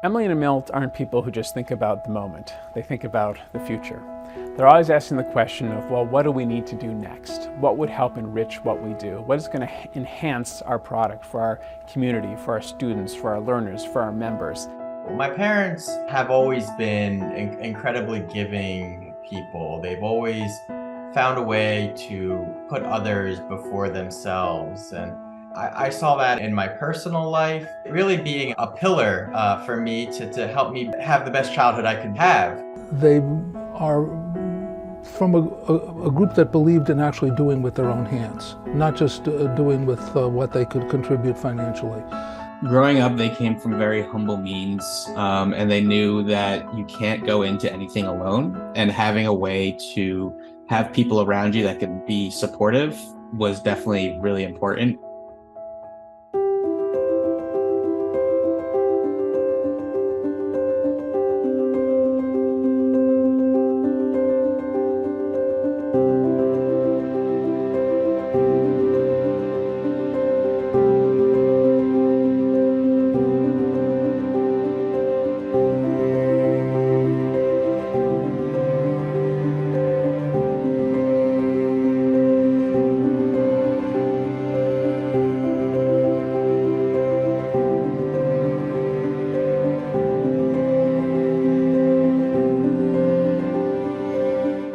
Emily and Milt aren't people who just think about the moment. They think about the future. They're always asking the question of, well, what do we need to do next? What would help enrich what we do? What is going to enhance our product for our community, for our students, for our learners, for our members? My parents have always been incredibly giving people. They've always found a way to put others before themselves. And I saw that in my personal life, really being a pillar for me to help me have the best childhood I could have. They are from a group that believed in actually doing with their own hands, not just doing with what they could contribute financially. Growing up, they came from very humble means, and they knew that you can't go into anything alone, and having a way to have people around you that could be supportive was definitely really important.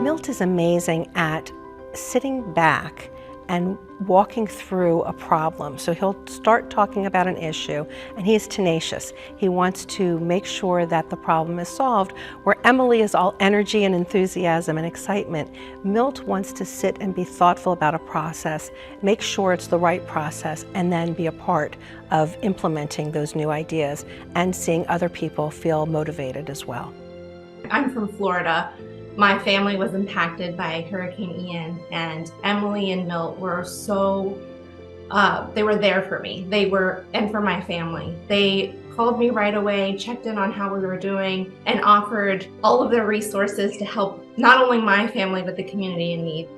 Milt is amazing at sitting back and walking through a problem. So he'll start talking about an issue, and he is tenacious. He wants to make sure that the problem is solved. Where Emily is all energy and enthusiasm and excitement, Milt wants to sit and be thoughtful about a process, make sure it's the right process, and then be a part of implementing those new ideas and seeing other people feel motivated as well. I'm from Florida. My family was impacted by Hurricane Ian, and Emily and Milt were they were there for me. And for my family. They called me right away, checked in on how we were doing, and offered all of their resources to help not only my family, but the community in need.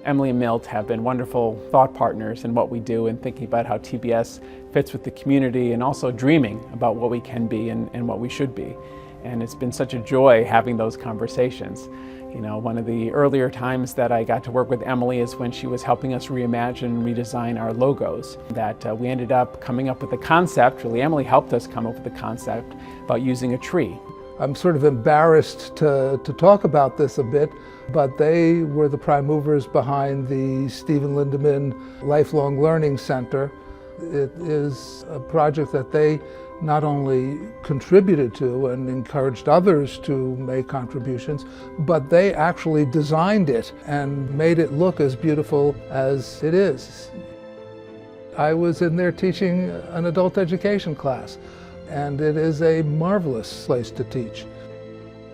Emily and Milt have been wonderful thought partners in what we do and thinking about how TBS fits with the community and also dreaming about what we can be and what we should be. And it's been such a joy having those conversations. You know, one of the earlier times that I got to work with Emily is when she was helping us reimagine and redesign our logos. That we ended up coming up with a concept, really Emily helped us come up with a concept about using a tree. I'm sort of embarrassed to talk about this a bit, but they were the prime movers behind the Stephen Lindeman Lifelong Learning Center. It is a project that they not only contributed to and encouraged others to make contributions, but they actually designed it and made it look as beautiful as it is. I was in there teaching an adult education class, and it is a marvelous place to teach.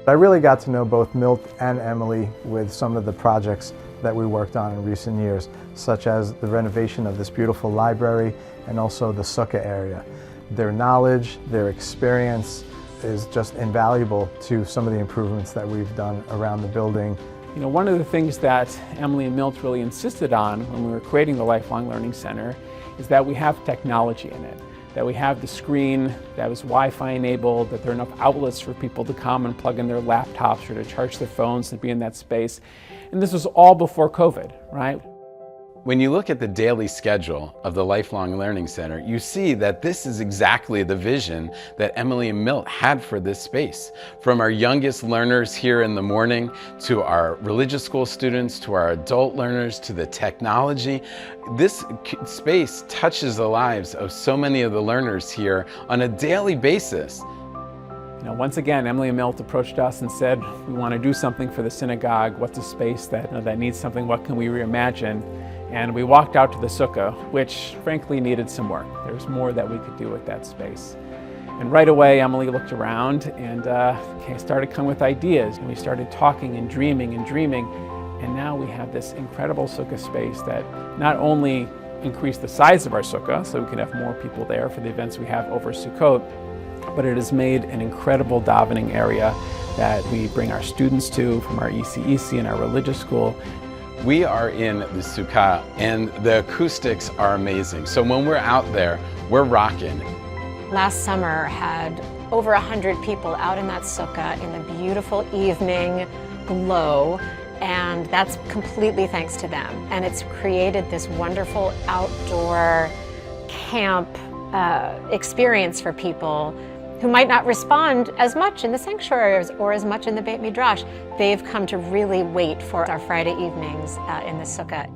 I really got to know both Milt and Emily with some of the projects that we worked on in recent years, such as the renovation of this beautiful library and also the sukkah area. Their knowledge, their experience is just invaluable to some of the improvements that we've done around the building. You know, one of the things that Emily and Milt really insisted on when we were creating the Lifelong Learning Center is that we have technology in it, that we have the screen that was Wi-Fi enabled, that there are enough outlets for people to come and plug in their laptops or to charge their phones and be in that space. And this was all before COVID, right? When you look at the daily schedule of the Lifelong Learning Center, you see that this is exactly the vision that Emily and Milt had for this space. From our youngest learners here in the morning, to our religious school students, to our adult learners, to the technology, this space touches the lives of so many of the learners here on a daily basis. You know, once again, Emily and Milt approached us and said, we want to do something for the synagogue. What's a space that needs something? What can we reimagine? And we walked out to the sukkah, which frankly needed some work. There's more that we could do with that space. And right away, Emily looked around and started coming with ideas. And we started talking and dreaming. And now we have this incredible sukkah space that not only increased the size of our sukkah, so we can have more people there for the events we have over Sukkot, but it has made an incredible davening area that we bring our students to from our ECEC and our religious school. We are in the sukkah and the acoustics are amazing. So when we're out there, we're rocking. Last summer had over 100 people out in that sukkah in the beautiful evening glow, and that's completely thanks to them. And it's created this wonderful outdoor camp experience for people who might not respond as much in the sanctuaries or as much in the Beit Midrash. They've come to really wait for our Friday evenings in the sukkah.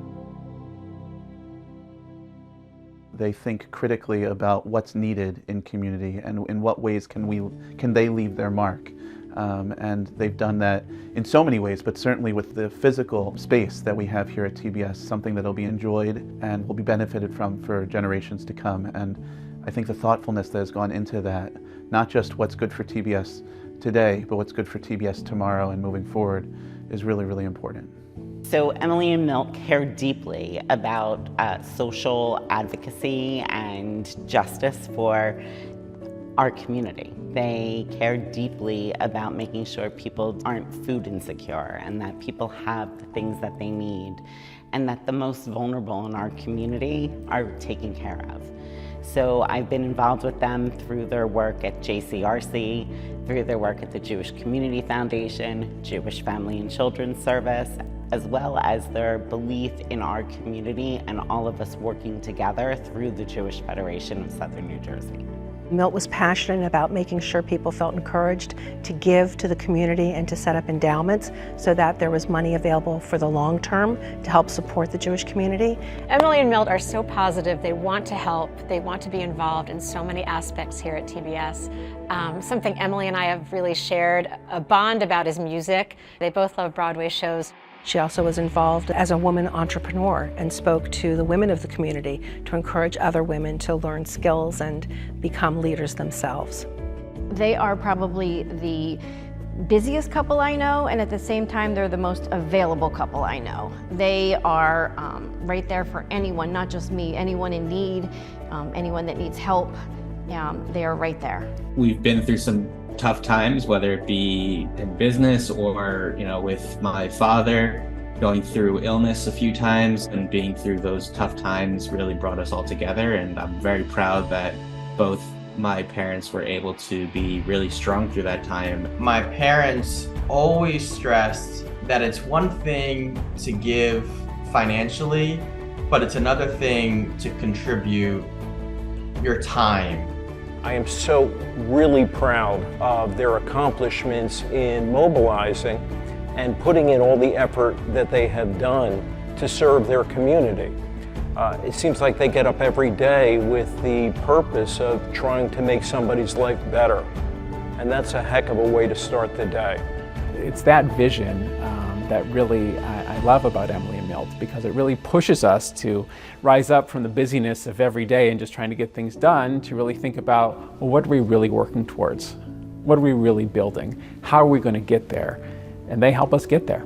They think critically about what's needed in community and in what ways can they leave their mark. And they've done that in so many ways, but certainly with the physical space that we have here at TBS, something that'll be enjoyed and will be benefited from for generations to come. And I think the thoughtfulness that has gone into that, not just what's good for TBS today, but what's good for TBS tomorrow and moving forward, is really, really important. So Emily and Milt care deeply about social advocacy and justice for our community. They care deeply about making sure people aren't food insecure and that people have the things that they need and that the most vulnerable in our community are taken care of. So I've been involved with them through their work at JCRC, through their work at the Jewish Community Foundation, Jewish Family and Children's Service, as well as their belief in our community and all of us working together through the Jewish Federation of Southern New Jersey. Milt was passionate about making sure people felt encouraged to give to the community and to set up endowments so that there was money available for the long term to help support the Jewish community. Emily and Milt are so positive. They want to help. They want to be involved in so many aspects here at TBS. Something Emily and I have really shared a bond about is music. They both love Broadway shows. She also was involved as a woman entrepreneur and spoke to the women of the community to encourage other women to learn skills and become leaders themselves. They are probably the busiest couple I know, and at the same time they're the most available couple I know. They are right there for anyone, not just me, anyone in need, anyone that needs help. They are right there. We've been through some tough times, whether it be in business or, with my father going through illness a few times, and being through those tough times really brought us all together. And I'm very proud that both my parents were able to be really strong through that time. My parents always stressed that it's one thing to give financially, but it's another thing to contribute your time. I am so really proud of their accomplishments in mobilizing and putting in all the effort that they have done to serve their community. It seems like they get up every day with the purpose of trying to make somebody's life better. And that's a heck of a way to start the day. It's that vision that really I love about Emily and Milt, because it really pushes us to rise up from the busyness of every day and just trying to get things done to really think about, well, what are we really working towards? What are we really building? How are we going to get there? And they help us get there.